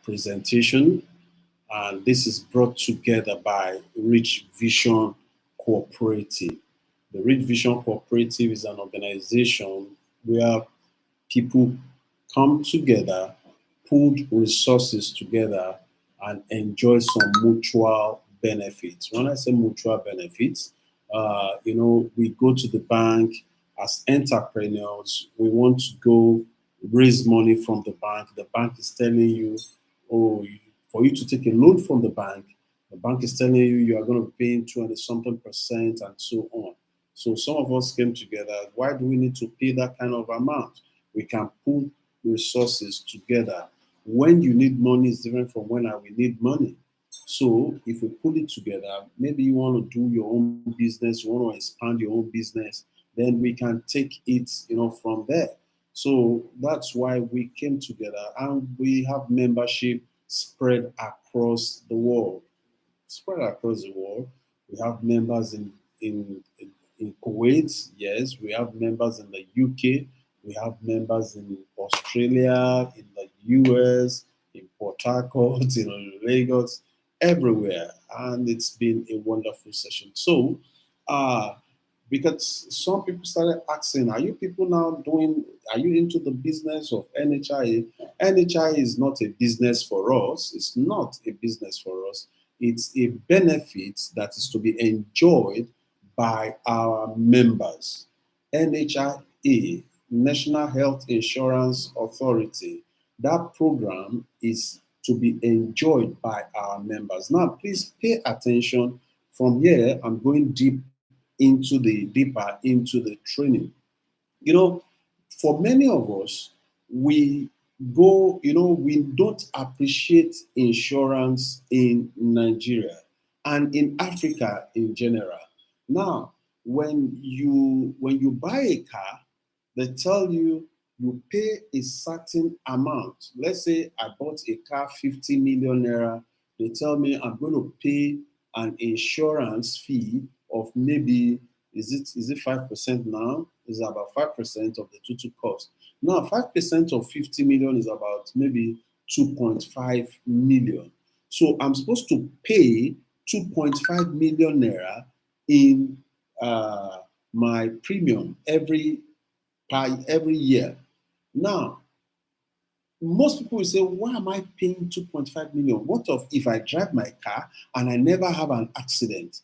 presentation, and this is brought together by Rich Vision Cooperative. The Rich Vision Cooperative is an organization where people come together, put resources together, and enjoy some mutual benefits. When I say mutual benefits, we go to the bank as entrepreneurs. We want to go raise money from the bank. The bank is telling you, oh, for you to take a loan from the bank is telling you you are going to pay 20 something percent and so on. So some of us came together. Why do we need to pay that kind of amount? We can put resources together. When you need money is different from when I will need money. So if we put it together, maybe you want to do your own business, you want to expand your own business, then we can take it, from there. So that's why we came together, and we have membership spread across the world. Spread across the world. We have members in Kuwait, yes. We have members in the UK. We have members in Australia, in the US, in Port Harcourt, in Lagos, everywhere. And it's been a wonderful session. So, because some people started asking, are you into the business of NHIA? NHIA is not a business for us. It's not a business for us. It's a benefit that is to be enjoyed by our members. NHIA, National Health Insurance Authority, that program is to be enjoyed by our members. Now, please pay attention. From here, I'm going deeper into the training. For many of us, we don't appreciate insurance in Nigeria and in Africa in general. Now, when you buy a car, they tell you you pay a certain amount. Let's say I bought a car 50 million naira. They tell me I'm going to pay an insurance fee of maybe is it 5% now? Is about 5% of the total cost. Now 5% of 50 million is about maybe 2.5 million. So I'm supposed to pay 2.5 million naira in my premium every year. Now, most people will say, why am I paying 2.5 million? What if I drive my car and I never have an accident?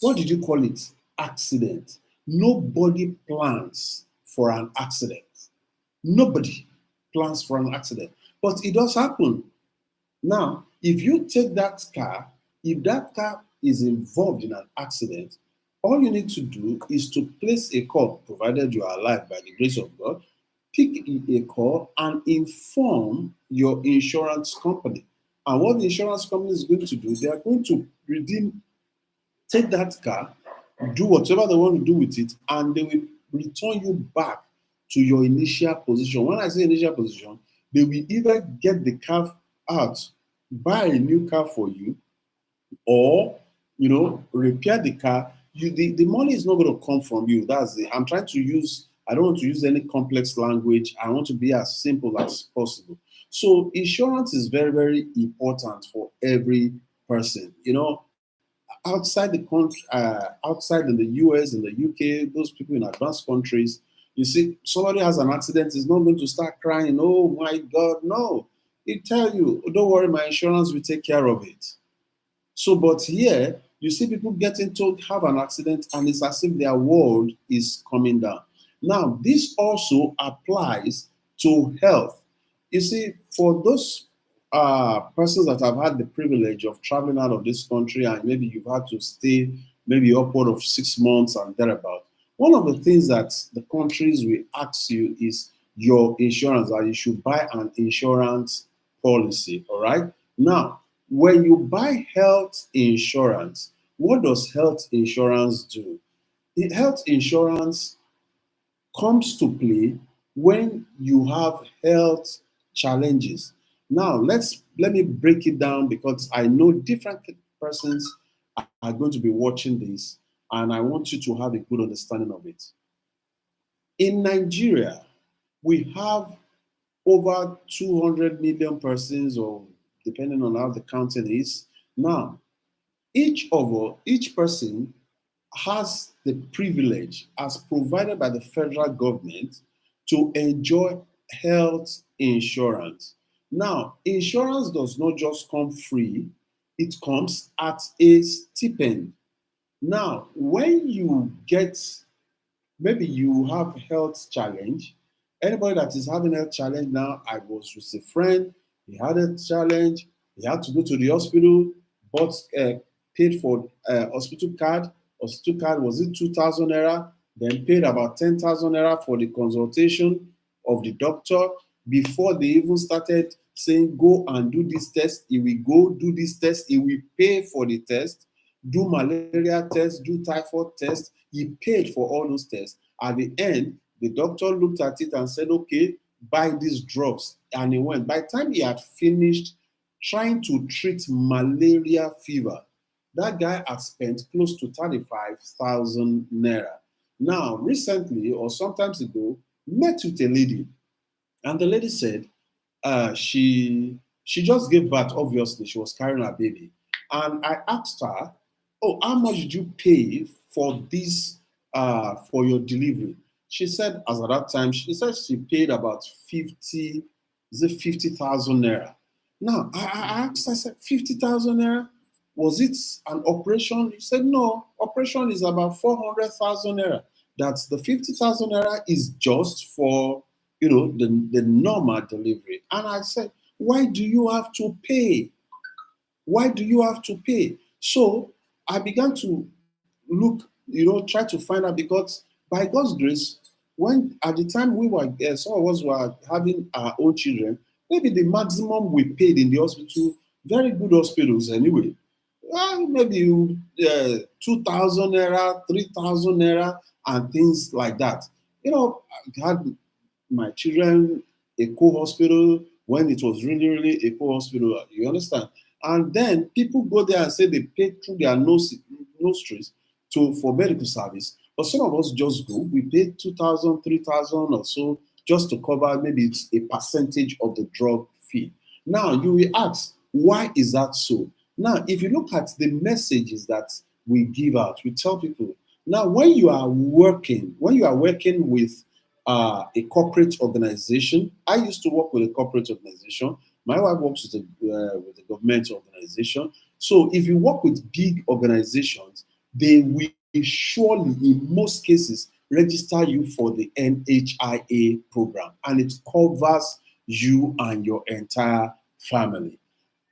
What did you call it? Accident. Nobody plans for an accident. Nobody plans for an accident. But it does happen. Now, if you take that car, if that car is involved in an accident, all you need to do is to place a call, provided you are alive by the grace of God, pick a call and inform your insurance company. And what the insurance company is going to do, they are going to take that car, do whatever they want to do with it, and they will return you back to your initial position. When I say initial position, they will either get the car out, buy a new car for you, or repair the car. The money is not going to come from you. I don't want to use any complex language. I want to be as simple as possible. So insurance is very, very important for every person. Outside the country, outside in the US, in the UK, those people in advanced countries, you see, somebody has an accident, is not going to start crying, oh my God, no. It tell you, don't worry, my insurance will take care of it. So, but here, you see people getting to have an accident and it's as if their world is coming down. Now, this also applies to health. You see, for those persons that have had the privilege of traveling out of this country and maybe you've had to stay maybe upward of 6 months and thereabout, one of the things that the countries will ask you is your insurance, that you should buy an insurance policy, all right? Now, when you buy health insurance, what does health insurance do? Health insurance comes to play when you have health challenges. Now, let me break it down because I know different persons are going to be watching this and I want you to have a good understanding of it. In Nigeria, we have over 200 million persons, or depending on how the counting is. Now, each person has the privilege, as provided by the federal government, to enjoy health insurance. Now, insurance does not just come free, it comes at a stipend. Now, when you get, maybe you have health challenge. Anybody that is having health challenge now, I was with a friend, he had a challenge, he had to go to the hospital, bought paid for hospital card. Hospital card, was it 2,000 naira? Then paid about 10,000 naira for the consultation of the doctor. Before they even started saying go and do this test, he will go do this test, he will pay for the test, do malaria test, do typhoid test. He paid for all those tests. At the end, the doctor looked at it and said, okay, buy these drugs. And he went. By the time he had finished trying to treat malaria fever, that guy had spent close to 35,000 naira. Now, recently or sometimes ago, met with a lady, and the lady said she just gave birth. Obviously, she was carrying her baby, and I asked her, "Oh, how much did you pay for this for your delivery?" She said, as at that time, she said she paid about 50, is it 50,000 naira? Now I asked her, I said, 50,000 naira? Was it an operation? He said, no, operation is about 400,000 naira. That's the 50,000 naira is just for, the normal delivery. And I said, why do you have to pay? Why do you have to pay? So I began to look, try to find out, because by God's grace, when at the time we were, some of us were having our own children, maybe the maximum we paid in the hospital, very good hospitals anyway, maybe 2,000 naira, 3,000 naira, and things like that. I had my children a co-hospital when it was really, really a co-hospital. You understand? And then people go there and say they pay through their nostrils for medical service. But some of us just go, we pay 2,000, 3,000 or so just to cover, maybe it's a percentage of the drug fee. Now you will ask, why is that so? Now, if you look at the messages that we give out, we tell people, now when you are working with a corporate organization. I used to work with a corporate organization. My wife works with a government organization. So if you work with big organizations, they will surely, in most cases, register you for the NHIA program, and it covers you and your entire family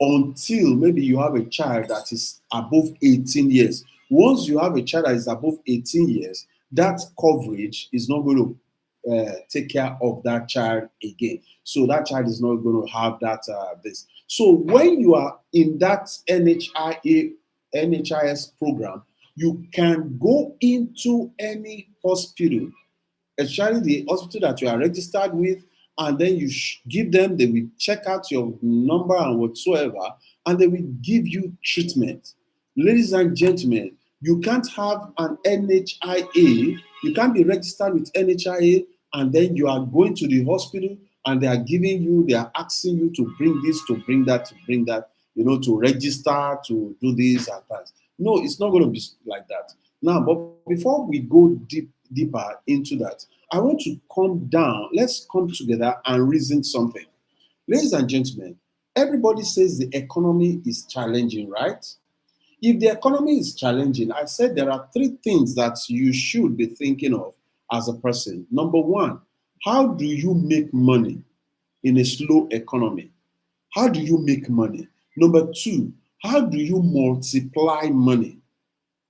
until maybe you have a child that is above 18 years. Once you have a child that is above 18 years, that coverage is not going to take care of that child again. So that child is not going to have that this. So when you are in that NHIS program, you can go into any hospital, especially the hospital that you are registered with, and then you give them, they will check out your number and whatsoever, and they will give you treatment. Ladies and gentlemen, you can't have an NHIA, you can't be registered with NHIA, and then you are going to the hospital and they are giving you, they are asking you to bring this, to bring that, to register, to do this and that. No, it's not going to be like that. Now, but before we go deeper into that, I want to come down. Let's come together and reason something. Ladies and gentlemen, everybody says the economy is challenging, right? If the economy is challenging, I said there are three things that you should be thinking of as a person. Number one, how do you make money in a slow economy? How do you make money? Number two, how do you multiply money?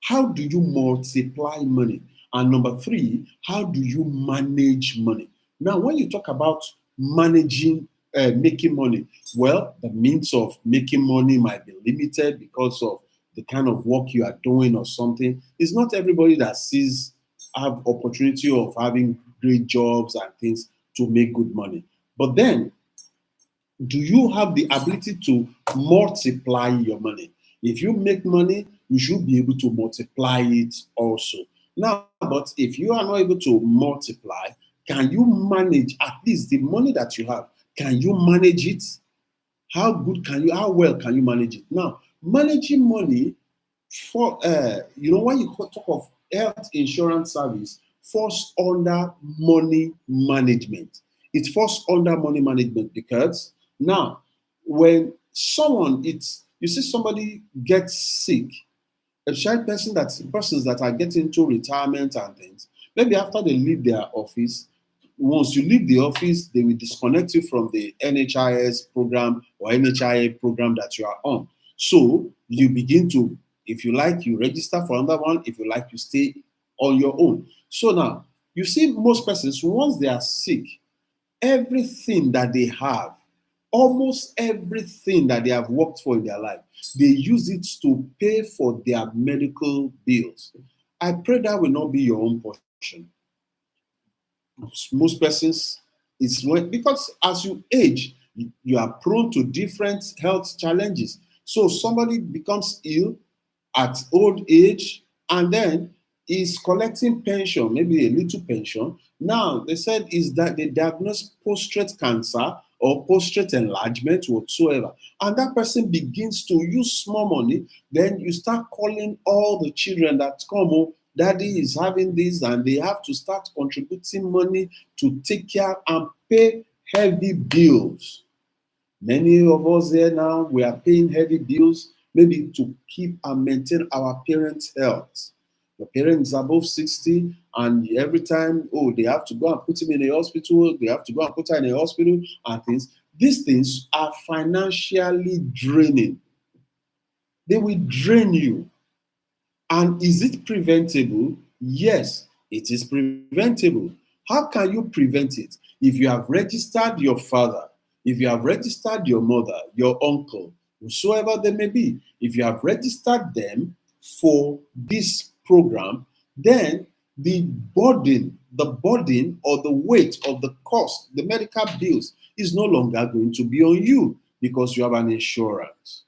How do you multiply money? And number three, how do you manage money? Now, when you talk about managing, making money, well, the means of making money might be limited because of the kind of work you are doing or something. It's not everybody that have opportunity of having great jobs and things to make good money. But then, do you have the ability to multiply your money? If you make money, you should be able to multiply it also. Now, but if you are not able to multiply, can you manage at least the money that you have? Can you manage it? How well can you manage it? Now, managing money for, when you talk of health insurance service, falls under money management. It falls under money management because now, when you see somebody gets sick, especially persons that are getting into retirement and things, maybe after they leave their office, once you leave the office, they will disconnect you from the NHIS program or NHIA program that you are on. So you begin to, if you like, you register for another one. If you like, you stay on your own. So now, you see most persons, once they are sick, everything that they have, almost everything that they have worked for in their life, they use it to pay for their medical bills. I pray that will not be your own portion. Most persons, because as you age, you are prone to different health challenges. So somebody becomes ill at old age and then is collecting pension, maybe a little pension. Now, they said is that they diagnose prostate cancer or prostate enlargement whatsoever. And that person begins to use small money. Then you start calling all the children that come home, daddy is having this, and they have to start contributing money to take care and pay heavy bills. Many of us here now, we are paying heavy bills, maybe to keep and maintain our parents' health. The parents are above 60, and every time, oh, they have to go and put him in a hospital, they have to go and put her in a hospital, and things. These things are financially draining. They will drain you. And is it preventable? Yes, it is preventable. How can you prevent it? If you have registered your father, if you have registered your mother, your uncle, whosoever they may be, if you have registered them for this program, then the burden or the weight of the cost, the medical bills, is no longer going to be on you because you have an insurance.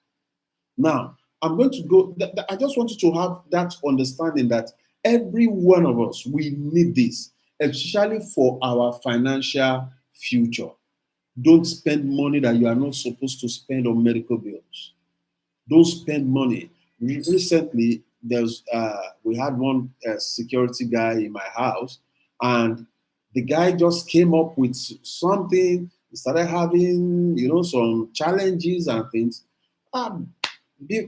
Now, I'm going to go. I just want you to have that understanding that every one of us, we need this, especially for our financial future. Don't spend money that you are not supposed to spend on medical bills. Don't spend money. Recently, we had one security guy in my house, and the guy just came up with something. He started having, some challenges and things. Um,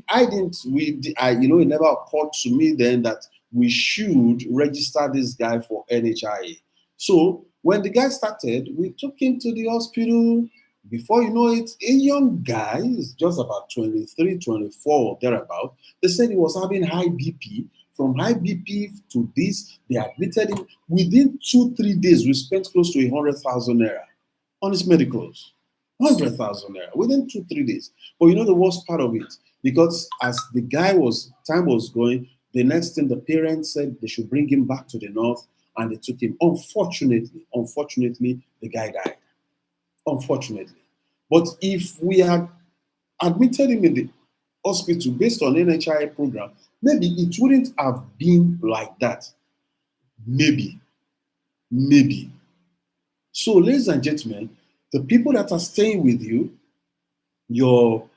I didn't. It never occurred to me then that we should register this guy for NHIA. So when the guy started, we took him to the hospital. Before you know it, a young guy, is just about 23, 24 or thereabout. They said he was having high BP. From high BP to this, they admitted him. Within 2, 3 days, we spent close to 100,000 naira on his medicals. 100,000 naira within 2, 3 days. But you know the worst part of it, because as time was going, the next thing the parents said they should bring him back to the north, and they took him. Unfortunately, the guy died. Unfortunately, but if we had admitted him in the hospital based on NHIA program, maybe it wouldn't have been like that. Maybe. So, ladies and gentlemen, the people that are staying with you, your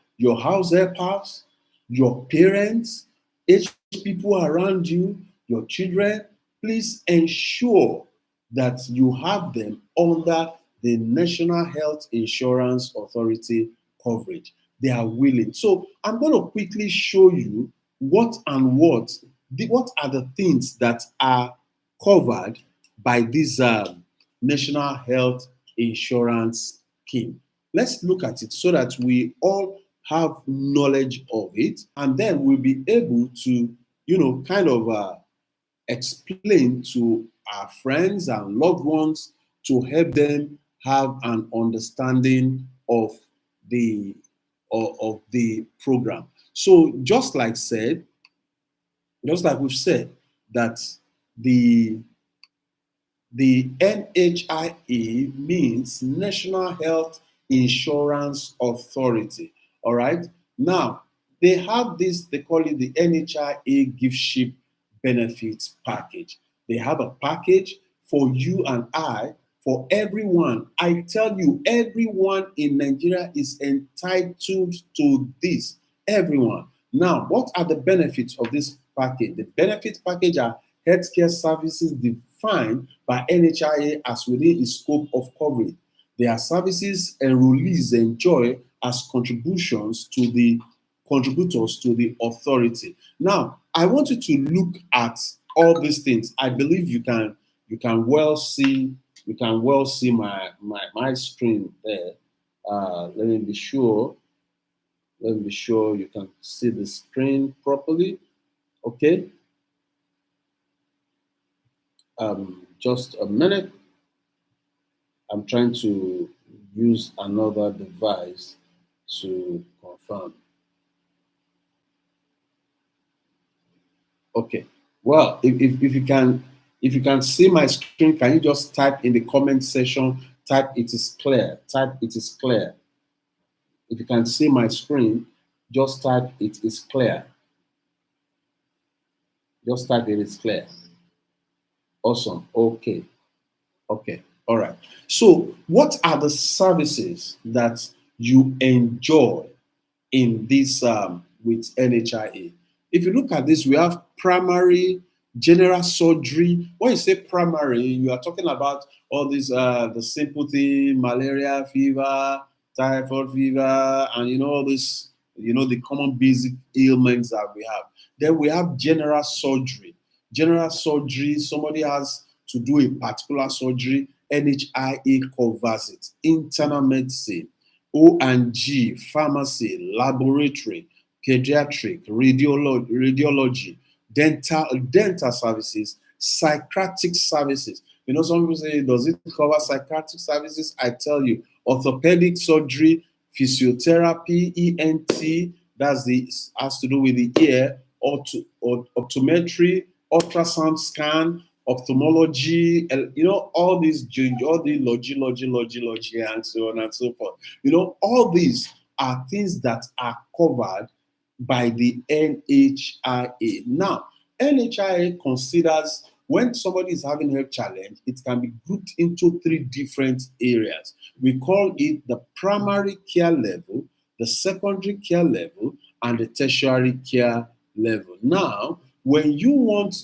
house helpers, your parents, aged people around you, your children, please ensure that you have them under the National Health Insurance Authority coverage. They are willing. So I'm going to quickly show you what are the things that are covered by this National Health Insurance Scheme. Let's look at it so that we all have knowledge of it, and then we'll be able to, kind of explain to our friends and loved ones to help them have an understanding of the program. So just like we've said, that the NHIA means National Health Insurance Authority. All right. Now, they have this, they call it the NHIA Gift Ship Benefits Package. They have a package for you and I for everyone. I tell you, everyone in Nigeria is entitled to this. Everyone. Now, what are the benefits of this package? The benefit package are healthcare services defined by NHIA as within its scope of coverage. They are services enrollees enjoy as contributors to the authority. Now, I want you to look at all these things. I believe you can well see my screen there. Let me be sure. Let me be sure you can see the screen properly. Okay. Just a minute. I'm trying to use another device to confirm. Okay. Well, if you can see my screen, can you just type in the comment section? Type it is clear. Type it is clear. If you can see my screen, just type it is clear. Just type it is clear. Awesome. Okay. Okay. All right. So, what are the services that you enjoy in this with NHIA? If you look at this, we have primary general surgery. When you say primary, you are talking about all these the simple thing, malaria, fever, typhoid fever, and all this, the common basic ailments that we have. Then we have general surgery. General surgery, somebody has to do a particular surgery, NHIA covers it. Internal medicine, O&G, pharmacy, laboratory, pediatric, radiology, dental services, psychiatric services. Some people say, does it cover psychiatric services? I tell you, orthopedic surgery, physiotherapy, ENT, has to do with the ear, optometry, ultrasound scan, ophthalmology, all these, all the logi, and so on and so forth. All these are things that are covered by the NHIA. Now, NHIA considers when somebody is having health challenge, it can be grouped into three different areas. We call it the primary care level, the secondary care level, and the tertiary care level. Now, when you want,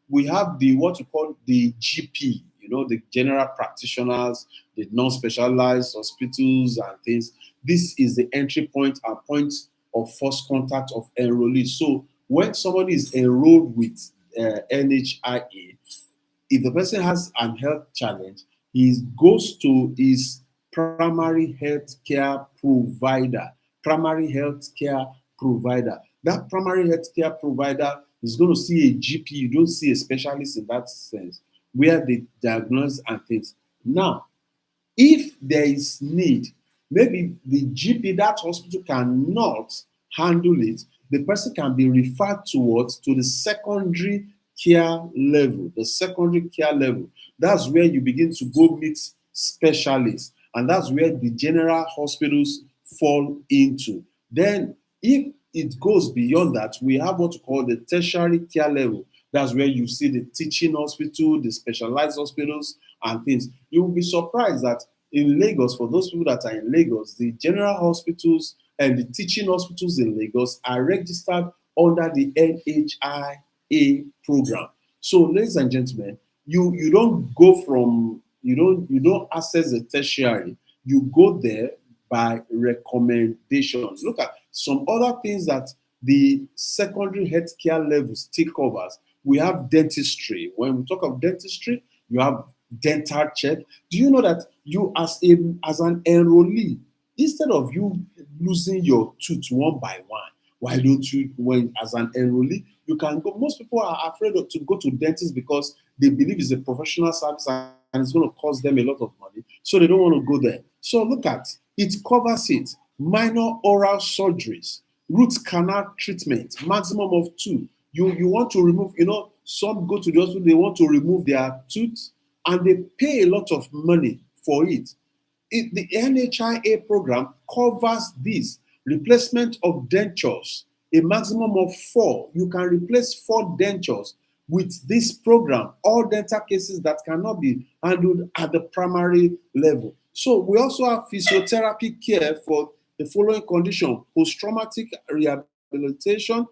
we have what we call the GP, the general practitioners, the non-specialized hospitals and things. This is the entry point and point of first contact of enrollees. So when somebody is enrolled with NHIA, if the person has an health challenge, he goes to his primary health care provider. Primary health care provider. That primary health care provider is going to see a GP. You don't see a specialist in that sense, where they diagnose and things. Now, if there is need, maybe the GP, that hospital cannot handle it, the person can be referred to the secondary care level. The secondary care level. That's where you begin to go meet specialists, and that's where the general hospitals fall into. Then, if it goes beyond that, we have what we call the tertiary care level. That's where you see the teaching hospital, the specialized hospitals, and things. You will be surprised that in Lagos, for those people that are in Lagos, the general hospitals and the teaching hospitals in Lagos are registered under the NHIA program. So, ladies and gentlemen, you don't go from you don't access the tertiary. You go there by recommendation. Look at some other things that the secondary healthcare level still covers. We have dentistry. When we talk of dentistry, you have dental check. Do you know that you as an enrollee, instead of you losing your tooth one by one, why don't you, when as an enrollee, you can go? Most people are afraid to go to dentists because they believe it's a professional service and it's going to cost them a lot of money, so they don't want to go there. So look at it, covers it. Minor oral surgeries, root canal treatment, maximum of 2. You want to remove, some go to the hospital, they want to remove their tooth and they pay a lot of money for it. The NHIA program covers this. Replacement of dentures, a maximum of 4. You can replace 4 dentures. with this program, all dental cases that cannot be handled at the primary level. So we also have physiotherapy care for the following condition: post-traumatic rehabilitation,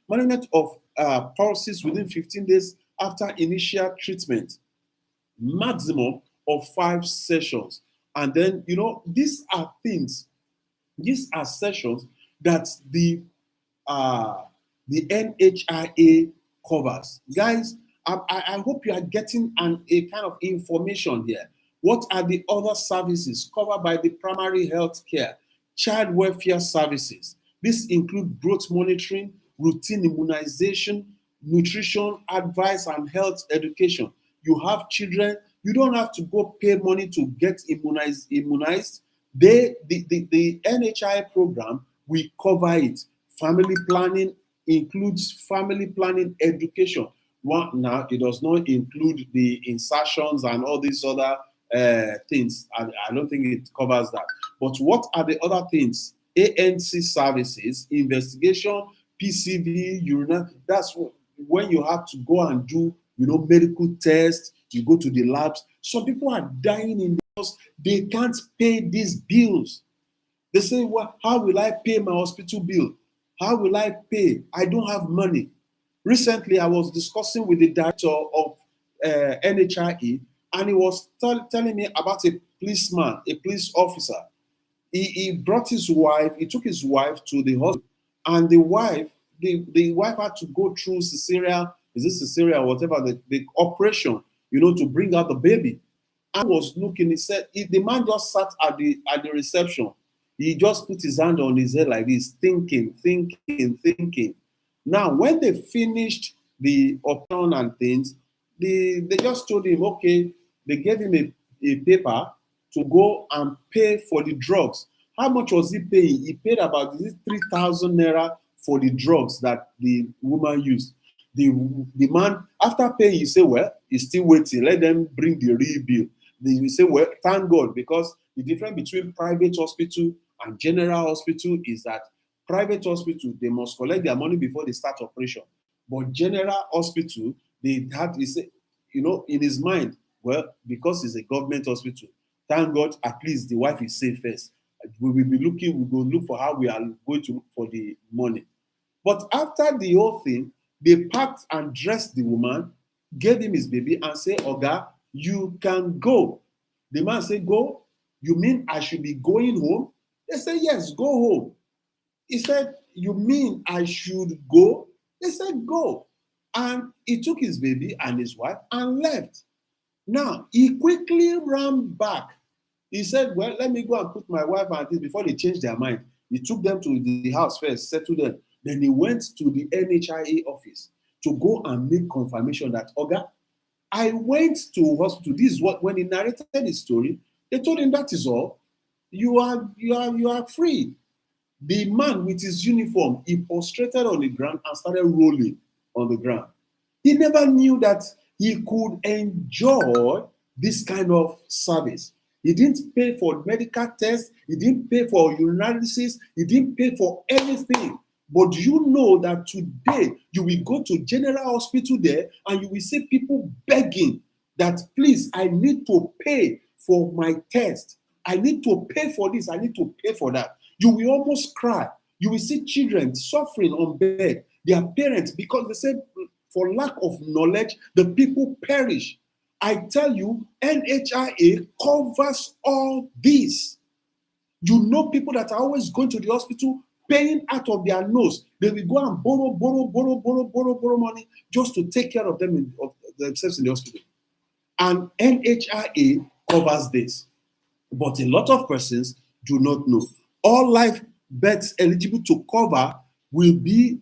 management of pulses within 15 days after initial treatment, maximum of 5 sessions. And then, these are things, these are sessions that uh, the NHIA covers. Guys, I hope you are getting a kind of information here. What are the other services covered by the primary health care, child welfare services? This include growth monitoring, routine immunization, nutrition advice, and health education. You have children, you don't have to go pay money to get immunized. The NHIA program, we cover it. Family planning includes family planning education. One, now, it does not include the insertions and all these other things. I don't think it covers that. But what are the other things? ANC services, investigation, PCV, urinary. That's when you have to go and do, medical tests. You go to the labs. Some people are dying in because they can't pay these bills. They say, well, how will I pay my hospital bill? How will I pay? I don't have money. Recently, I was discussing with the director of NHIA, and he was telling me about a policeman, a police officer. He brought his wife, he took his wife to the hospital, and the wife had to go through cesarean, is it cesarean or whatever, the operation, to bring out the baby. I was looking, he said, the man just sat at the reception. He just put his hand on his head like this, thinking. Now, when they finished the operation and things, they just told him, okay, they gave him a paper to go and pay for the drugs. How much was he paying? He paid about 3,000 naira for the drugs that the woman used. The man, after paying, he said, well, he's still waiting. Let them bring the real bill. They say, well, thank God, because the difference between private hospital and general hospital is that private hospital, they must collect their money before they start operation. But general hospital, they have to say, in his mind, well, because it's a government hospital, thank God, at least the wife is safe first. We will be looking, we will look for how we are going to look for the money. But after the whole thing, they packed and dressed the woman, gave him his baby, and said, Oga, you can go. The man said, go? You mean I should be going home? They said, yes, go home. He said, you mean I should go? They said, go. And he took his baby and his wife and left. Now, he quickly ran back. He said, well, let me go and put my wife and this before they change their mind. He took them to the house first, settled them. Then he went to the NHIA office to go and make confirmation that, Oga, I went to hospital. This is what, when he narrated his story, they told him that is all. You are free. The man with his uniform, he prostrated on the ground and started rolling on the ground. He never knew that he could enjoy this kind of service. He didn't pay for medical tests. He didn't pay for urinalysis. He didn't pay for anything. But do you know that today you will go to general hospital there and you will see people begging that, please, I need to pay for my test. I need to pay for this. I need to pay for that. You will almost cry. You will see children suffering on bed. Their parents, because they said for lack of knowledge, the people perish. I tell you, NHIA covers all this. You know people that are always going to the hospital, paying out of their nose. They will go and borrow money just to take care of themselves in the hospital. And NHIA covers this. But a lot of persons do not know. All life births eligible to cover will be,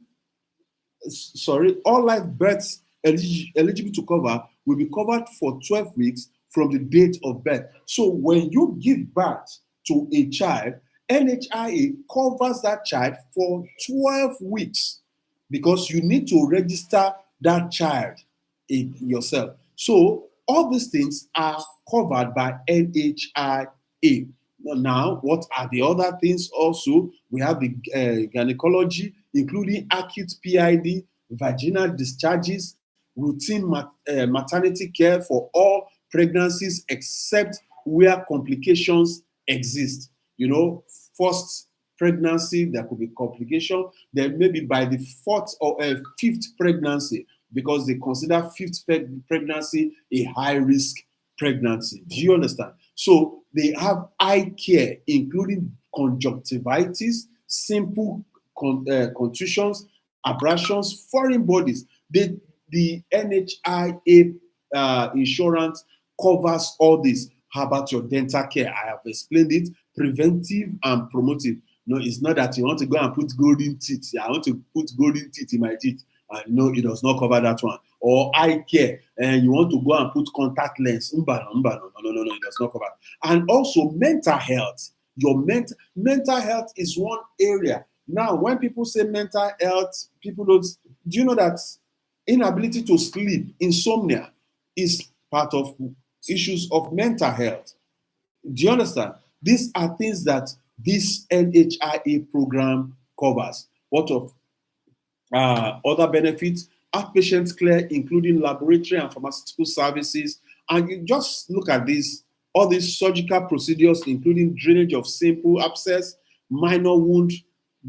all life births eligible to cover will be covered for 12 weeks from the date of birth. So when you give birth to a child, NHIA covers that child for 12 weeks because you need to register that child yourself. So all these things are covered by NHIA. Now, what are the other things also? We have the gynecology, including acute PID, vaginal discharges, routine maternity care for all pregnancies except where complications exist. You know, first pregnancy, there could be complication. Then maybe by the fourth or fifth pregnancy, because they consider fifth pregnancy a high risk pregnancy. Do you understand? So they have eye care, including conjunctivitis, simple contusions, abrasions, foreign bodies. The NHIA insurance covers all this. How about your dental care? I have explained it. Preventive and promotive. No, it's not that you want to go and put golden teeth. Yeah, I want to put golden teeth in my teeth. No, it does not cover that one. Or eye care, and you want to go and put contact lens. No, it does not cover. And also mental health. Your mental health is one area. Now, when people say mental health, people don't. Do you know that inability to sleep, insomnia, is part of issues of mental health? Do you understand? These are things that this NHIA program covers. What of other benefits? Outpatient care, including laboratory and pharmaceutical services. And you just look at this, all these surgical procedures, including drainage of simple abscess, minor wound,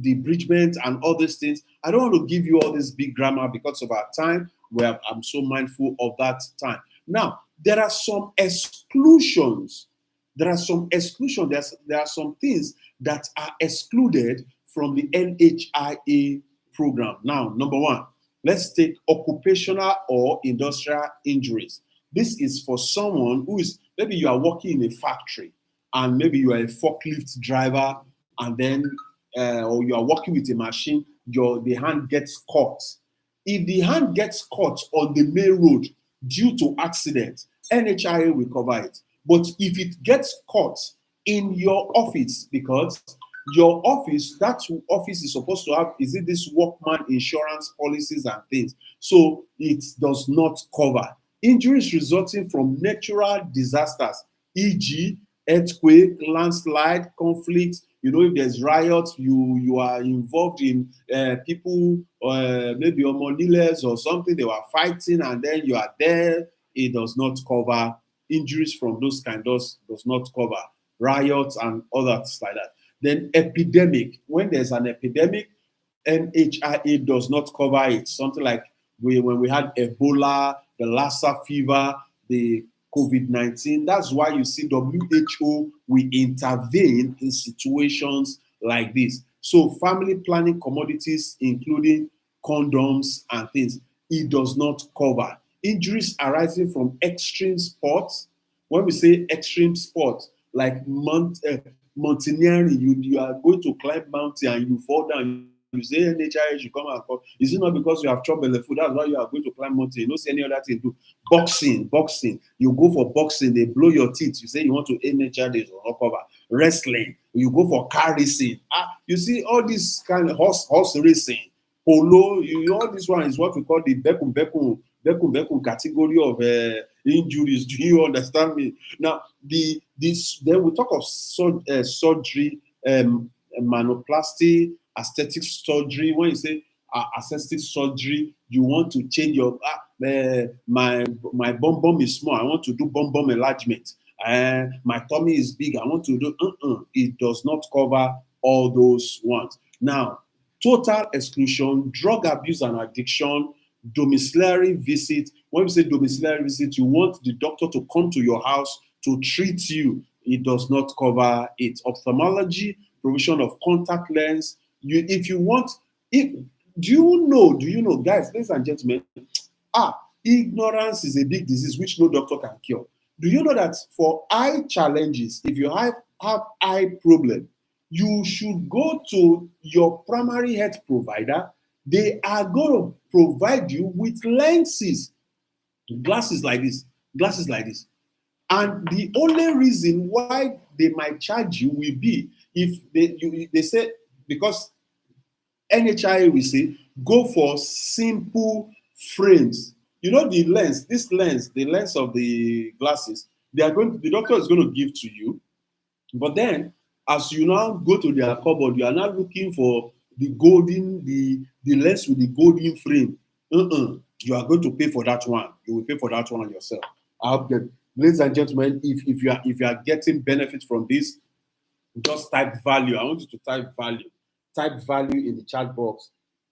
debridement, and all these things. I don't want to give you all this big grammar because of our time, where I'm so mindful of that time. Now, there are some exclusions. There are some exclusions. There are some things that are excluded from the NHIA program. Now, number one, let's take occupational or industrial injuries. This is for someone who is, maybe you are working in a factory and maybe you are a forklift driver, and then, or you are working with a machine, the hand gets caught. If the hand gets caught on the main road due to accident, NHIA will cover it. But if it gets caught in your office, because your office, that office is supposed to have, is it this workman insurance policies and things? So it does not cover injuries resulting from natural disasters, e.g., earthquake, landslide, conflict. You know, if there's riots, you are involved in people, maybe homoniles or something, they were fighting and then you are there. It does not cover injuries from those kind. Does not cover riots and others like that. Then epidemic. When there's an epidemic, NHIA does not cover it. Something like when we had Ebola, the Lassa fever, the COVID-19. That's why you see WHO will intervene in situations like this. So family planning commodities, including condoms and things, it does not cover. Injuries arising from extreme sports. When we say extreme sports, like mountaineering, you are going to climb mountain and you fall down. You say NHIA should come and come. Is it not because you have trouble the food? That's why you are going to climb mountain. You don't see any other thing to do. Boxing. You go for boxing, they blow your teeth. You say you want to NHIA, they will not cover. Wrestling. You go for car racing. You see all this kind of horse racing, polo. All this one is what we call the bekum category of injuries. Do you understand me? Now, then we talk of surgery, manoplasty, aesthetic surgery. When you say aesthetic surgery, you want to change your my bum bum is small. I want to do bum bum enlargement. My tummy is big. I want to do. It does not cover all those ones. Now, total exclusion, drug abuse and addiction, domiciliary visit. When we say domiciliary visit, you want the doctor to come to your house to treat you. It does not cover it. Ophthalmology, provision of contact lens. If you want, do you know, guys, ladies and gentlemen, ignorance is a big disease which no doctor can cure. Do you know that for eye challenges, if you have eye problem, you should go to your primary health provider. They are going to provide you with lenses, glasses like this. And the only reason why they might charge you will be if they say, because NHIA will say, go for simple frames. You know the lens, the lens of the glasses, the doctor is going to give to you. But then, as you now go to their cupboard, you are now looking for the lens with the golden frame. You are going to pay for that one. You will pay for that one yourself. I hope that, ladies and gentlemen, if you are getting benefit from this, just type value. I want you to type value. Type value in the chat box.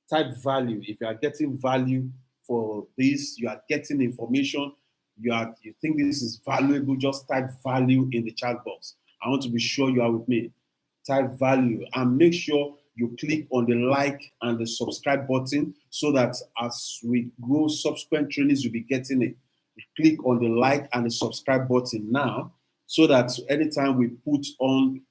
Type value. If you are getting value for this, you are getting information, you think this is valuable, just type value in the chat box. I want to be sure you are with me. Type value and make sure you click on the like and the subscribe button so that as we go subsequent trainings, you'll be getting it. Click on the like and the subscribe button now so that anytime we put on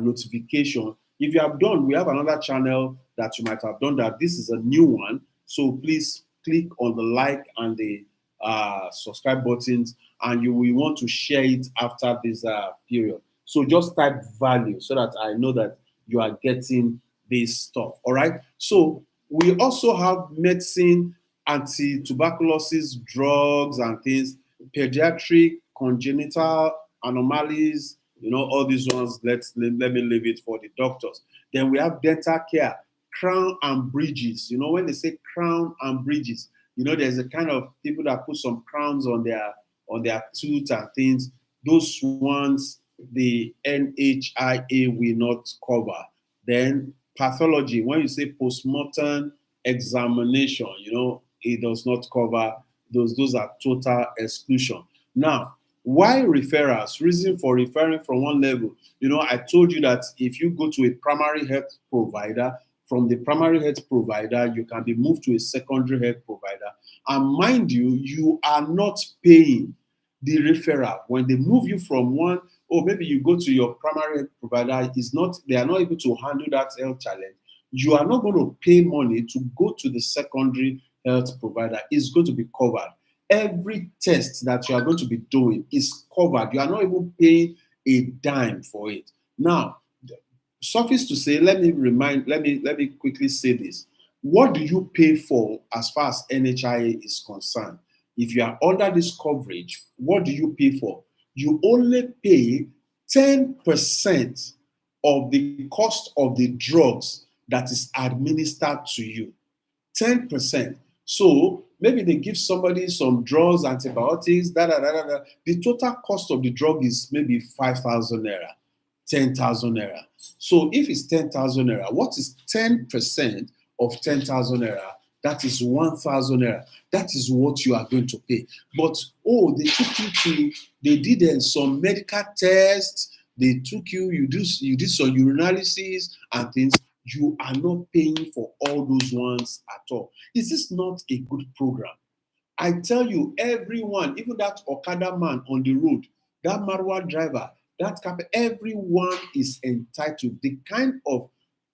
notification, if you have done, we have another channel that you might have done that. This is a new one. So please click on the like and the subscribe buttons, and you will want to share it after this period. So just type value so that I know that you are getting this stuff. All right. So we also have medicine, anti-tuberculosis drugs and things, pediatric congenital anomalies, all these ones. Let me leave it for the doctors. Then we have dental care, crown and bridges. When they say crown and bridges, there's a kind of people that put some crowns on their tooth and things. Those ones, the NHIA will not cover. Then pathology, when you say postmortem examination, it does not cover those. Those are total exclusion. Now, why referrals? Reason for referring from one level. I told you that if you go to a primary health provider, from the primary health provider, you can be moved to a secondary health provider. And mind you, you are not paying the referral. When they move you from one, or maybe you go to your primary health provider, they are not able to handle that health challenge. You are not going to pay money to go to the secondary health provider. It's going to be covered. Every test that you are going to be doing is covered. You are not even paying a dime for it. Now, suffice to say, let me quickly say this. What do you pay for as far as NHIA is concerned? If you are under this coverage, what do you pay for? You only pay 10% of the cost of the drugs that is administered to you. 10%. So maybe they give somebody some drugs, antibiotics, The total cost of the drug is maybe 5,000 naira, 10,000 naira. So if it's 10,000 naira, what is 10% of 10,000 naira? That is 1,000 naira. That is what you are going to pay. But they did some medical tests. They took you did some urinalysis and things. You are not paying for all those ones at all. Is this not a good program? I tell you, everyone, even that Okada man on the road, that Marwa driver, everyone is entitled. The kind of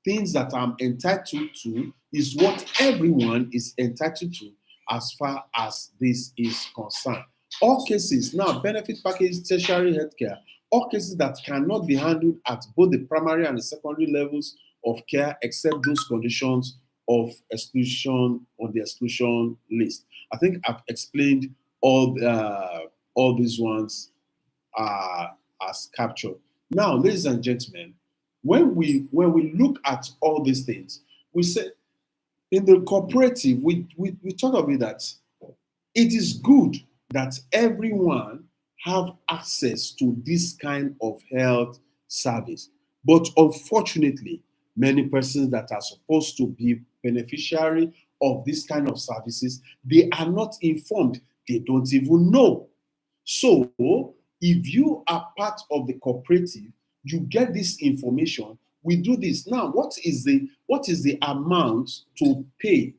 things that I'm entitled to is what everyone is entitled to as far as this is concerned. All cases, now benefit package, tertiary healthcare, all cases that cannot be handled at both the primary and the secondary levels of care except those conditions of exclusion on the exclusion list. I think I've explained all these ones as captured. Now, ladies and gentlemen, when we look at all these things, we say in the cooperative, we talk of it that it is good that everyone have access to this kind of health service. But unfortunately, many persons that are supposed to be beneficiary of this kind of services, they are not informed. They don't even know. So if you are part of the cooperative, you get this information. We do this. Now, what is the amount to pay?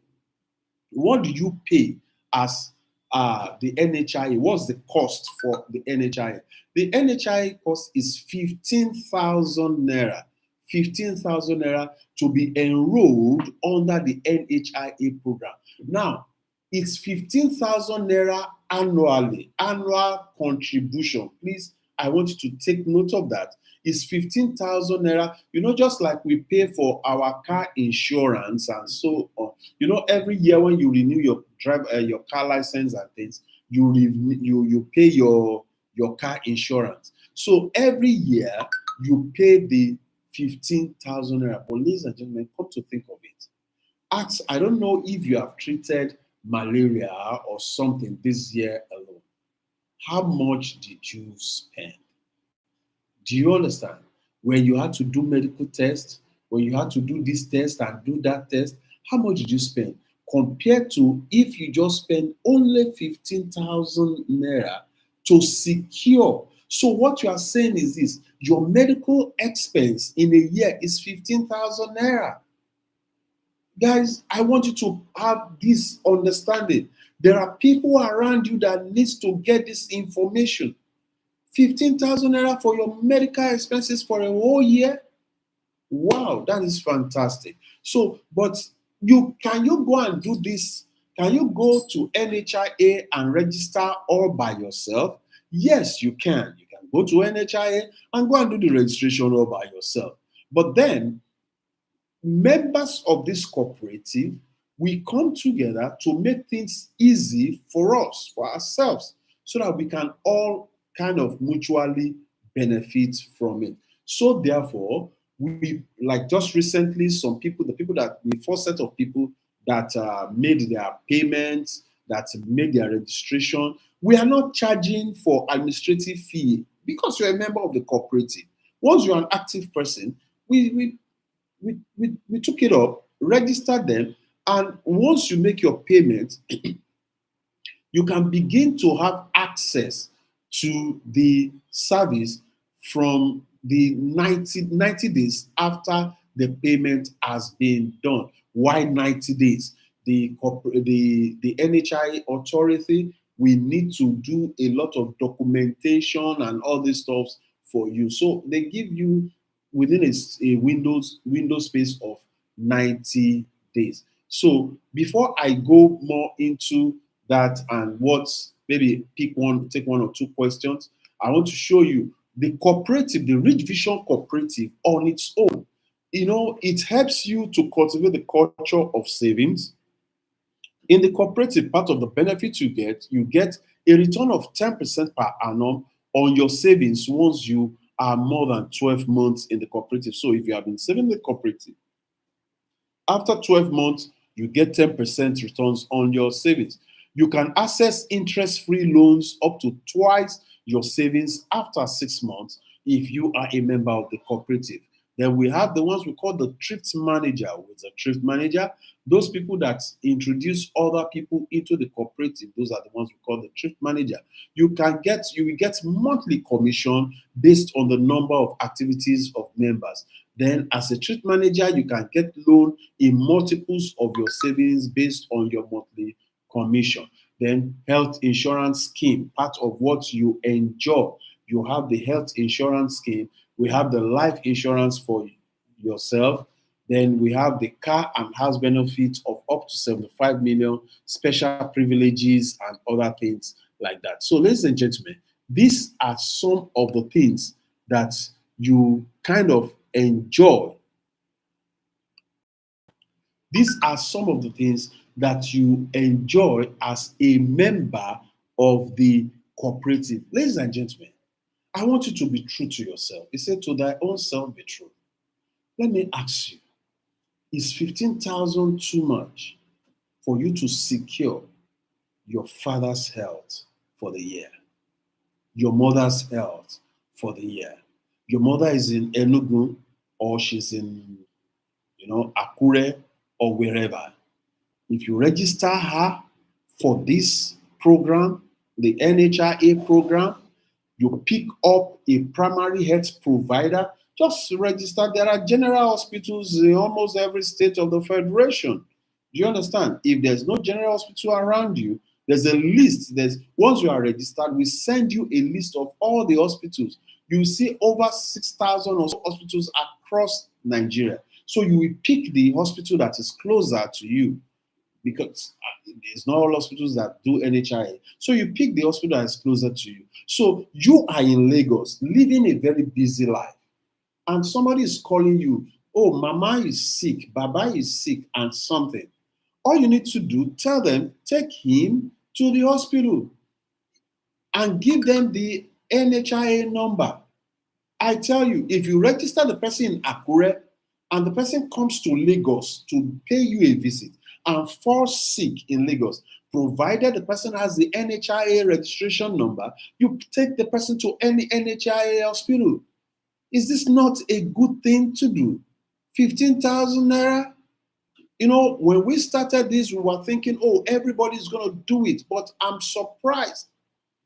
What do you pay as the NHIA? What's the cost for the NHIA? The NHIA cost is 15,000 naira. 15,000 naira to be enrolled under the NHIA program. Now, it's 15,000 naira annually, annual contribution. Please, I want you to take note of that. It's 15,000 naira, just like we pay for our car insurance and so on. Every year when you renew your car license and things, you pay your car insurance. So every year you pay the 15,000 naira. But ladies and gentlemen, come to think of it. Ask, I don't know if you have treated malaria or something this year alone. How much did you spend? Do you understand? When you had to do medical tests, when you had to do this test and do that test, how much did you spend? Compared to if you just spend only 15,000 naira to secure. So what you are saying is this, your medical expense in a year is 15,000 naira. Guys, I want you to have this understanding. There are people around you that needs to get this information. 15,000 naira for your medical expenses for a whole year. Wow, that is fantastic. So, but you go and do this? Can you go to NHIA and register all by yourself? Yes, you can. You can go to NHIA and go and do the registration all by yourself. But then members of this cooperative, we come together to make things easy for us, for ourselves, so that we can all kind of mutually benefit from it. So therefore, we like just recently, some people, the people that the first set of people that made their payments, that made their registration, we are not charging for administrative fee because you're a member of the cooperative. Once you're an active person, we took it up, registered them, and once you make your payment, you can begin to have access to the service from the 90 days after the payment has been done. Why 90 days? The NHIA authority, we need to do a lot of documentation and all these stuff for you. So they give you within a window space of 90 days. So before I go more into that and what, maybe take one or two questions, I want to show you the cooperative, the Rich Vision Cooperative on its own. You know, it helps you to cultivate the culture of savings. In the cooperative, part of the benefits you get a return of 10% per annum on your savings once you are more than 12 months in the cooperative. So if you have been saving the cooperative, after 12 months, you get 10% returns on your savings. You can access interest-free loans up to twice your savings after 6 months if you are a member of the cooperative. Then we have the ones we call the thrift manager. With the thrift manager, those people that introduce other people into the cooperative, those are the ones we call the thrift manager. You will get monthly commission based on the number of activities of members. Then as a thrift manager, you can get loan in multiples of your savings based on your monthly commission. Then health insurance scheme, part of what you enjoy. You have the health insurance scheme. We have the life insurance for yourself. Then we have the car and house benefits of up to 75 million, special privileges and other things like that. So ladies and gentlemen, these are some of the things that you kind of enjoy. These are some of the things that you enjoy as a member of the cooperative. Ladies and gentlemen, I want you to be true to yourself. He said, to thy own self be true. Let me ask you, is 15,000 too much for you to secure your father's health for the year? Your mother's health for the year? Your mother is in Enugu or she's in, Akure or wherever. If you register her for this program, the NHIA program, you pick up a primary health provider, just register. There are general hospitals in almost every state of the federation. Do you understand? If there's no general hospital around you, there's a list. Once you are registered, we send you a list of all the hospitals. You see over 6,000 hospitals across Nigeria. So you will pick the hospital that is closer to you, because it's not all hospitals that do NHIA. So you pick the hospital that is closer to you. So you are in Lagos, living a very busy life, and somebody is calling you, oh, mama is sick, baba is sick, and something. All you need to do, tell them, take him to the hospital and give them the NHIA number. I tell you, if you register the person in Akure and the person comes to Lagos to pay you a visit and falls sick in Lagos, provided the person has the NHIA registration number, you take the person to any NHIA hospital. Is this not a good thing to do? 15,000 naira? You know, when we started this, we were thinking, oh, everybody's going to do it. But I'm surprised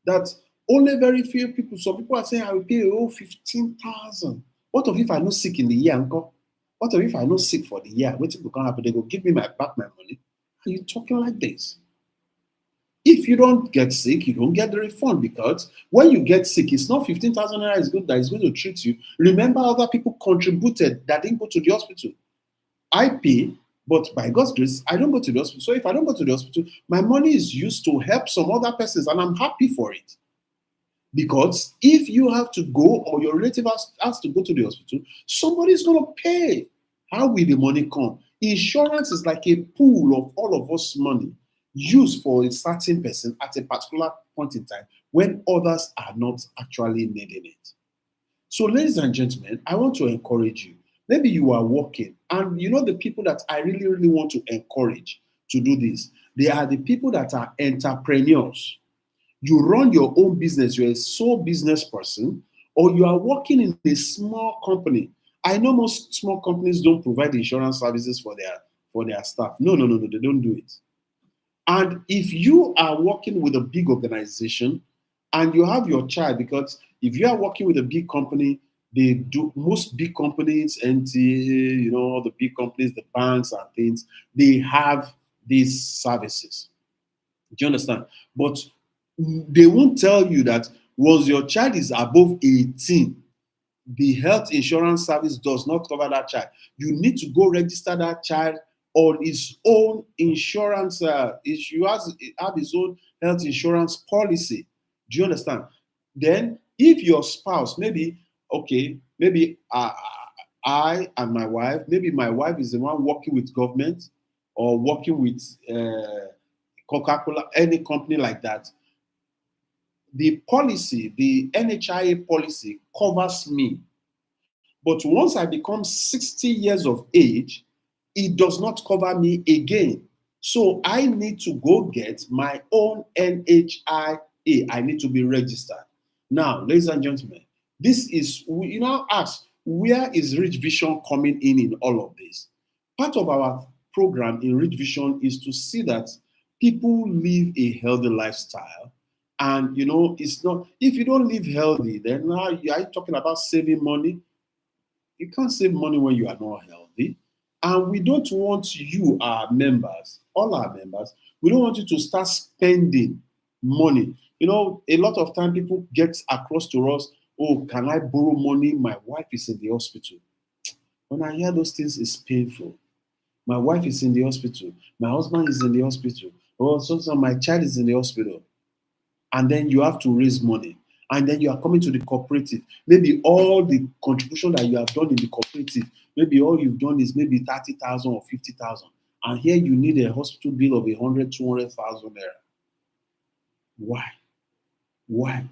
that only very few people, some people are saying, I will pay 15,000. What if I not sick in the year, uncle? What if I not sick for the year? What will come happen? They go give me back my money. Are you talking like this? If you don't get sick, you don't get the refund, because when you get sick, it's not 15,000 naira is good that is going to treat you. Remember, other people contributed that didn't go to the hospital. I pay, but by God's grace, I don't go to the hospital. So if I don't go to the hospital, my money is used to help some other persons, and I'm happy for it. Because if you have to go, or your relative has to go to the hospital, somebody's going to pay. How will the money come? Insurance is like a pool of all of us money used for a certain person at a particular point in time when others are not actually needing it. So, ladies and gentlemen, I want to encourage you. Maybe you are working, and you know the people that I really, really want to encourage to do this. They are the people that are entrepreneurs. You run your own business, you're a sole business person, or you are working in a small company. I know most small companies don't provide insurance services for their staff. No, no, no, no, they don't do it. And if you are working with a big organization and you have your child, because if you are working with a big company, they do, most big companies, NTA, you know, the big companies, the banks and things, they have these services. Do you understand? But they won't tell you that once your child is above 18, the health insurance service does not cover that child. You need to go register that child on his own insurance. You have his own health insurance policy. Do you understand? Then, if your spouse, maybe, okay, maybe I and my wife, maybe my wife is the one working with government or working with Coca-Cola, any company like that, the policy, the NHIA policy covers me. But once I become 60 years of age, it does not cover me again. So I need to go get my own NHIA. I need to be registered. Now, ladies and gentlemen, this is, you now ask, where is Rich Vision coming in all of this? Part of our program in Rich Vision is to see that people live a healthy lifestyle. And you know, it's not, if you don't live healthy, then now you are talking about saving money. You can't save money when you are not healthy. And we don't want you, our members, all our members, we don't want you to start spending money. You know, a lot of time people get across to us, oh, can I borrow money? My wife is in the hospital. When I hear those things, it's painful. My wife is in the hospital. My husband is in the hospital. Or sometimes my child is in the hospital. And then you have to raise money. And then you are coming to the cooperative. Maybe all the contribution that you have done in the cooperative, maybe all you've done is maybe 30,000 or 50,000. And here you need a hospital bill of 100, 200,000 naira. Why? Why?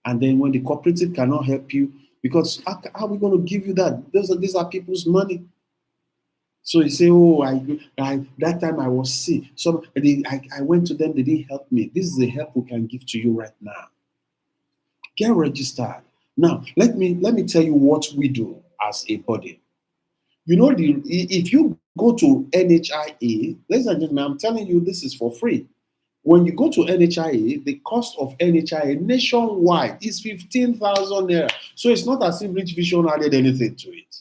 And then when the cooperative cannot help you, because how are we going to give you that? These are people's money. So you say, oh, I that time I was sick. So I went to them, they didn't help me. This is the help we can give to you right now. Get registered. Now, let me tell you what we do as a body. You know, if you go to NHIA, ladies and gentlemen, I'm telling you this is for free. When you go to NHIA, the cost of NHIA nationwide is 15,000 naira. So it's not as if Rich Vision added anything to it.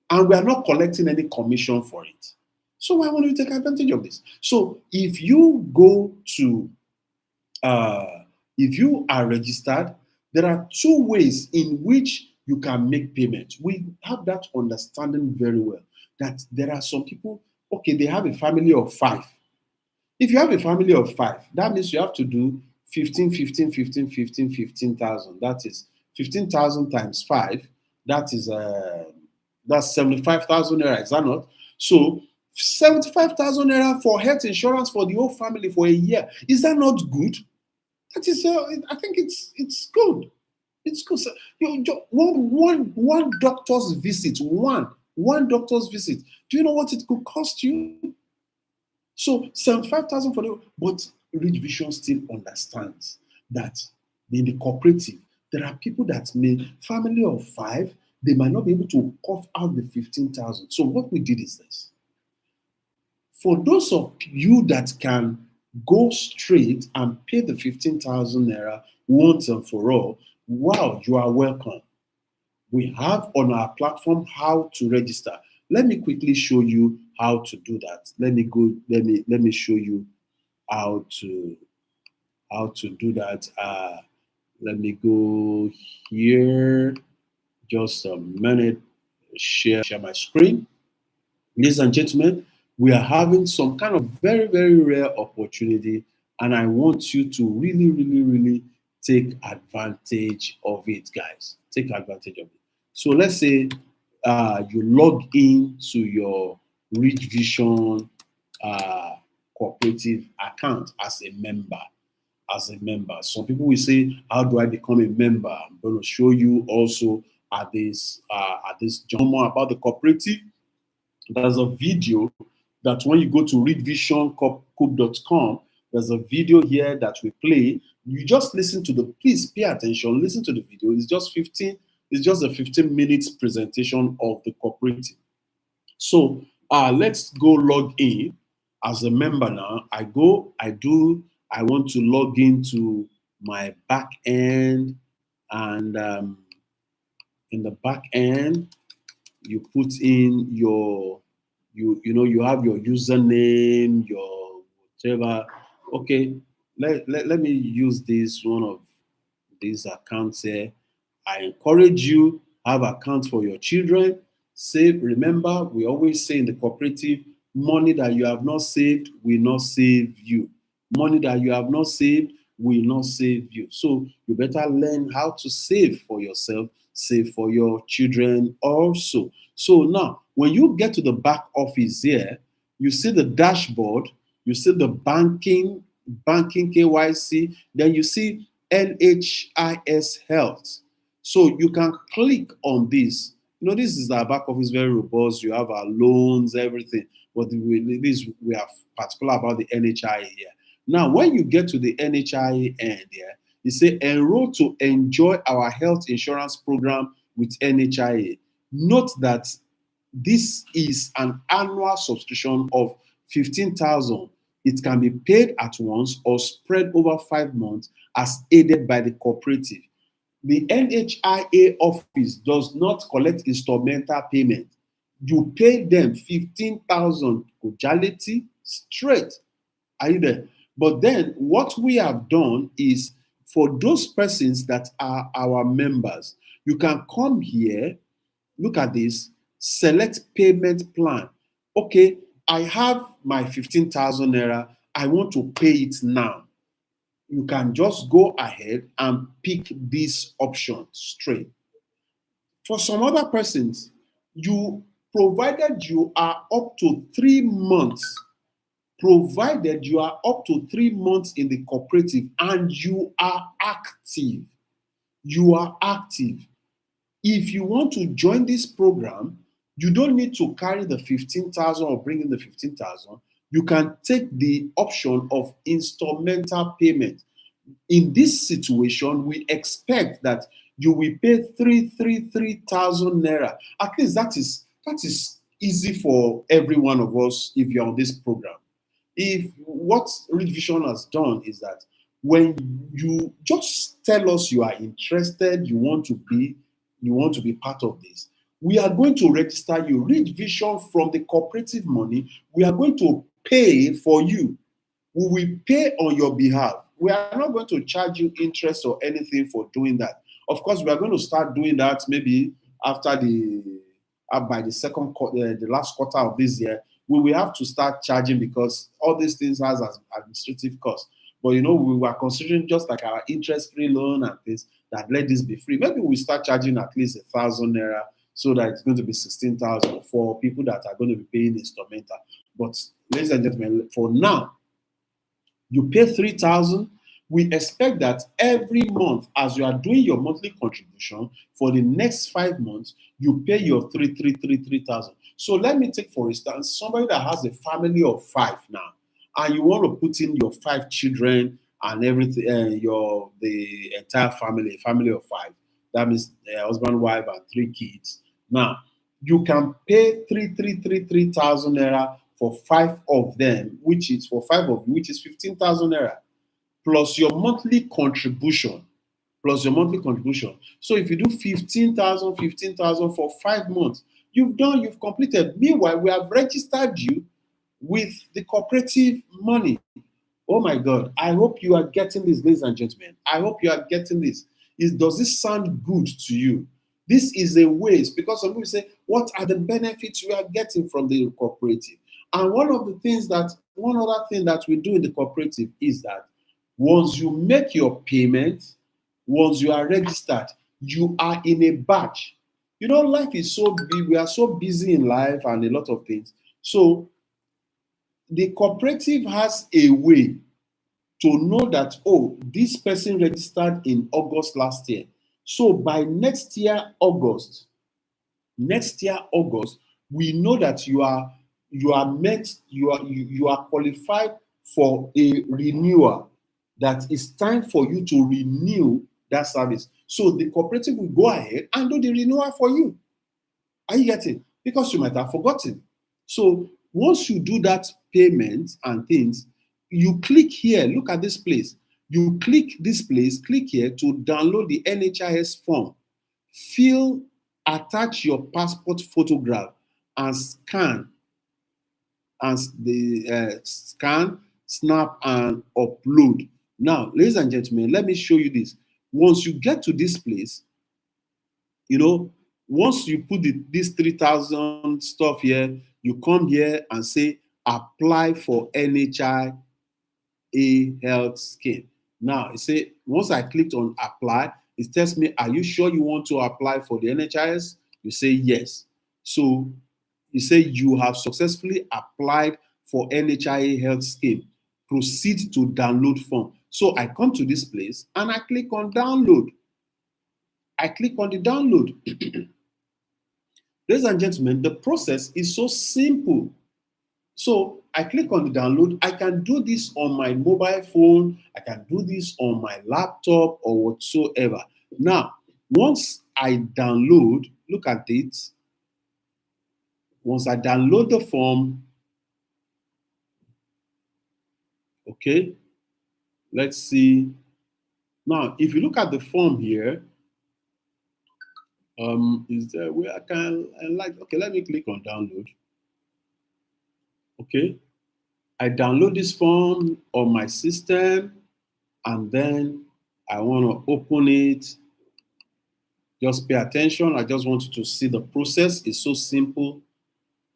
And we are not collecting any commission for it. So why won't you take advantage of this? So if you go to, if you are registered, there are two ways in which you can make payments. We have that understanding very well, that there are some people, okay, they have a family of 5. If you have a family of 5, that means you have to do 15, 15, 15, 15, 15,000. That is 15,000 times 5. That is that's 75,000 naira, is that not? So 75,000 naira for health insurance for the whole family for a year. Is that not good? That is, I think it's good. It's because one doctor's visit, one doctor's visit. Do you know what it could cost you? So 75,000 for the, but Rich Vision still understands that in the cooperative, there are people that may, family of 5, they might not be able to cough out the 15,000. So what we did is this. For those of you that can go straight and pay the 15,000 naira once and for all, wow, you are welcome. We have on our platform how to register. Let me quickly show you how to do that. Let me show you how to do that. Let me go here. Just a minute. Share my screen. Ladies and gentlemen, we are having some kind of very, very rare opportunity, and I want you to really, really, really take advantage of it, guys. Take advantage of it. So let's say you log in to your Rich Vision cooperative account as a member. Some people will say, how do I become a member? I'm going to show you also at this more about the cooperative. There's a video that when you go to readvisioncoop.com, there's a video here that we play. You just listen to please pay attention, listen to the video. It's just a 15 minutes presentation of the cooperative. So let's go log in as a member now. I want to log into my back end, and in the back end, you put in you have your username, your whatever. Okay, let me use this one of these accounts here. I encourage you, have accounts for your children. Save. Remember, we always say in the cooperative, money that you have not saved will not save you. Money that you have not saved will not save you. So you better learn how to save for yourself, save for your children also. So now, when you get to the back office here, you see the dashboard, you see the banking KYC, then you see NHIS Health. So you can click on this. This is our back office, very robust. You have our loans, everything. But we are particular about the NHIA here. Now, when you get to the NHIA end here, you say enroll to enjoy our health insurance program with NHIA. Note that this is an annual subscription of 15,000. It can be paid at once or spread over 5 months as aided by the cooperative. The NHIA office does not collect instrumental payment. You pay them 15,000 Kujality straight. Are you there? But then what we have done is for those persons that are our members, you can come here, look at this, select payment plan. Okay, I have my 15,000 naira. I want to pay it now. You can just go ahead and pick this option straight. For some other persons, provided you are up to 3 months, provided you are up to 3 months in the cooperative and you are active, if you want to join this program, you don't need to carry the 15,000 or bring in the 15,000. You can take the option of instrumental payment. In this situation, we expect that you will pay 3,000 naira. At least that is easy for every one of us if you're on this program. If what Rich Vision has done is that when you just tell us you are interested, you want to be part of this, we are going to register you. Rich Vision from the cooperative money, we are going to pay for you. We will pay on your behalf. We are not going to charge you interest or anything for doing that. Of course, we are going to start doing that maybe after by the last quarter of this year. We will have to start charging because all these things has administrative costs. But we were considering just like our interest-free loan and this, that let this be free. Maybe we start charging at least 1,000 naira so that it's going to be 16,000 for people that are going to be paying instrumental. But ladies and gentlemen, for now, you pay 3,000. we expect that every month, as you are doing your monthly contribution for the next 5 months, you pay your 3,333,000. So let me take, for instance, somebody that has a family of 5 now, and you want to put in your 5 children and everything, the entire family of 5. That means husband, wife, and 3 kids. Now, you can pay 3,333,000 naira for 5 of them, which is for 5 of you, which is 15,000 naira, plus your monthly contribution. So if you do 15,000, 15,000 for 5 months, you've completed. Meanwhile, we have registered you with the cooperative money. Oh my God, I hope you are getting this, ladies and gentlemen. I hope you are getting this. Does this sound good to you? This is a waste, because some people say, what are the benefits we are getting from the cooperative? And one other thing that we do in the cooperative is that once you make your payment, once you are registered, you are in a batch. Life is so big, we are so busy in life and a lot of things. So the cooperative has a way to know that, oh, this person registered in August last year. So by next year, August, we know that you are qualified for a renewal, that it's time for you to renew that service. So the cooperative will go ahead and do the renewal for you. Are you getting? Because you might have forgotten. So once you do that payment and things, you click here, look at this place. You click this place, click here to download the NHIS form. Attach your passport photograph and scan, snap, and upload. Now, ladies and gentlemen, let me show you this. Once you get to this place, once you put this 3,000 stuff here, you come here and say, apply for NHIA health scheme. Now, once I clicked on apply, it tells me, are you sure you want to apply for the NHIS? You say yes. So you say you have successfully applied for NHIA health scheme. Proceed to download form. So I come to this place and I click on download. I click on the download. Ladies and gentlemen, the process is so simple. So I click on the download. I can do this on my mobile phone. I can do this on my laptop or whatsoever. Now, once I download, look at it. Once I download the form, okay, let's see. Now, if you look at the form here, is there where okay, let me click on download. Okay, I download this form on my system, and then I want to open it. Just pay attention. I just want you to see the process. It's so simple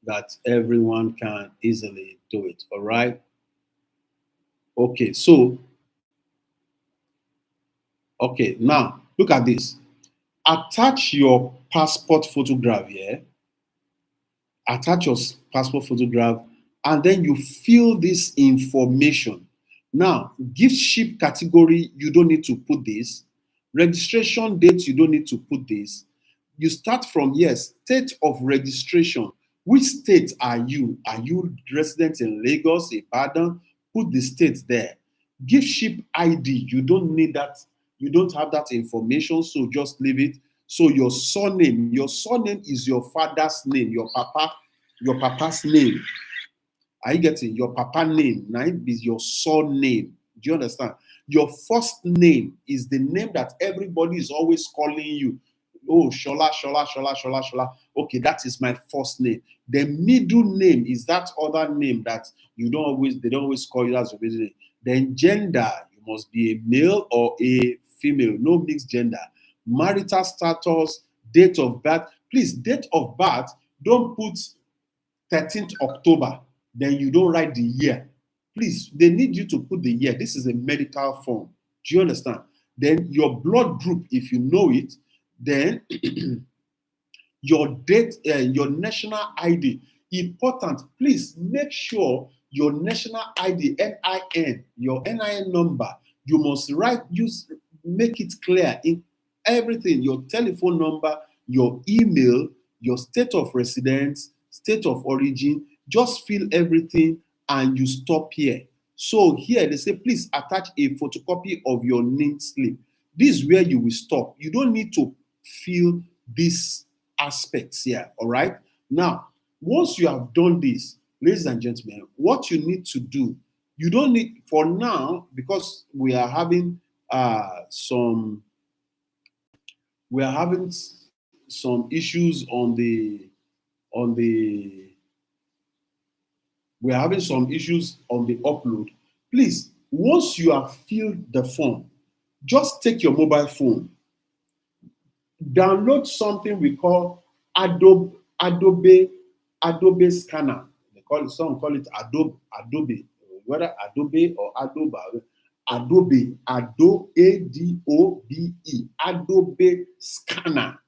that everyone can easily do it. All right. Okay, now look at this. Attach your passport photograph here. Attach your passport photograph, and then you fill this information. Now, gift ship category, you don't need to put this. Registration date, you don't need to put this. You start from here, state of registration. Which state are you? Are you resident in Lagos, Ibadan? Put the state there. Gift ship ID, you don't need that. You don't have that information, so just leave it. So your surname is your father's name, your papa's name. Are you getting? Your papa name is your surname. Do you understand? Your first name is the name that everybody is always calling you. Oh, Shola, Shola, Shola, Shola, Shola. Okay, that is my first name. The middle name is that other name that they don't always call you as your middle name. Then gender, you must be a male or a female, no mixed gender. Marital status, date of birth. Please, date of birth, don't put 13th October, then you don't write the year. Please, they need you to put the year. This is a medical form. Do you understand? Then your blood group, if you know it, then your date, your national ID. Important, please make sure your national ID, NIN, your NIN number, You must make it clear in everything, your telephone number, your email, your state of residence, state of origin. Just fill everything and you stop here. So here they say, please attach a photocopy of your name slip. This is where you will stop. You don't need to fill these aspects here, all right? Now, once you have done this, ladies and gentlemen, what you need to do, you don't need, for now, because some we are having some issues on the we're having some issues on the upload. Please, once you have filled the form, just take your mobile phone, download something we call Adobe Scanner. Some call it Adobe, whether Adobe or Adobe. Adobe, Adobe, Adobe Scanner.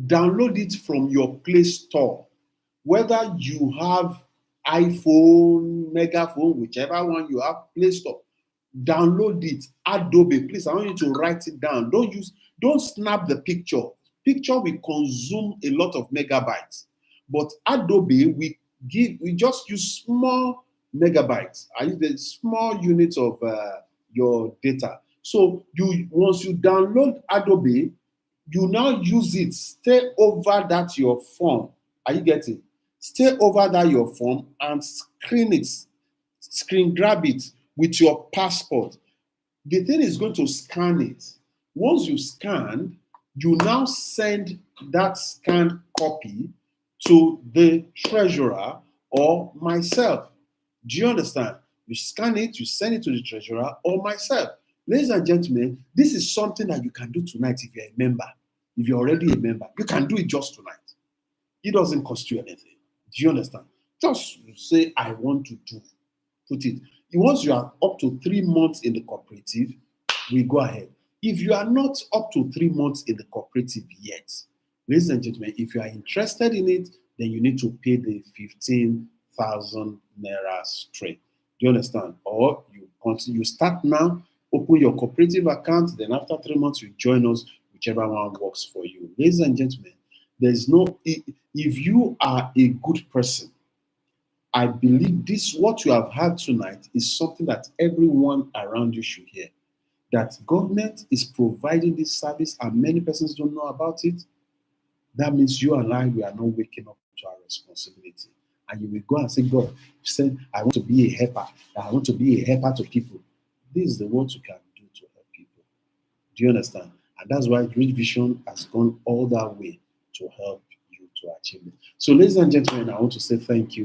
Download it from your Play Store. Whether you have iPhone, Megaphone, whichever one you have, Play Store. Download it. Adobe, please, I want you to write it down. Don't snap the picture. Picture will consume a lot of megabytes. But Adobe, we just use small megabytes. I use the small units of your data. So once you download Adobe, you now use it. Stay over that your form. Are you getting? Stay over that your form and screen grab it with your passport. The thing is going to scan it. Once you scan, you now send that scanned copy to the treasurer or myself. Do you understand? You scan it, you send it to the treasurer or myself. Ladies and gentlemen, this is something that you can do tonight if you're a member. If you're already a member, you can do it just tonight. It doesn't cost you anything. Do you understand? Just say, I want to do. Put it. Once you are up to 3 months in the cooperative, we go ahead. If you are not up to 3 months in the cooperative yet, ladies and gentlemen, if you are interested in it, then you need to pay the 15,000 naira straight. Do you understand? Or you start now, open your cooperative account, then after 3 months, you join us, whichever one works for you. Ladies and gentlemen, if you are a good person, I believe what you have had tonight is something that everyone around you should hear. That government is providing this service and many persons don't know about it. That means you and we are not waking up to our responsibility. And you will go and say, God, I want to be a helper. I want to be a helper to people. This is the what you can do to help people. Do you understand? And that's why Great Vision has gone all that way to help you to achieve it. So, ladies and gentlemen, I want to say thank you.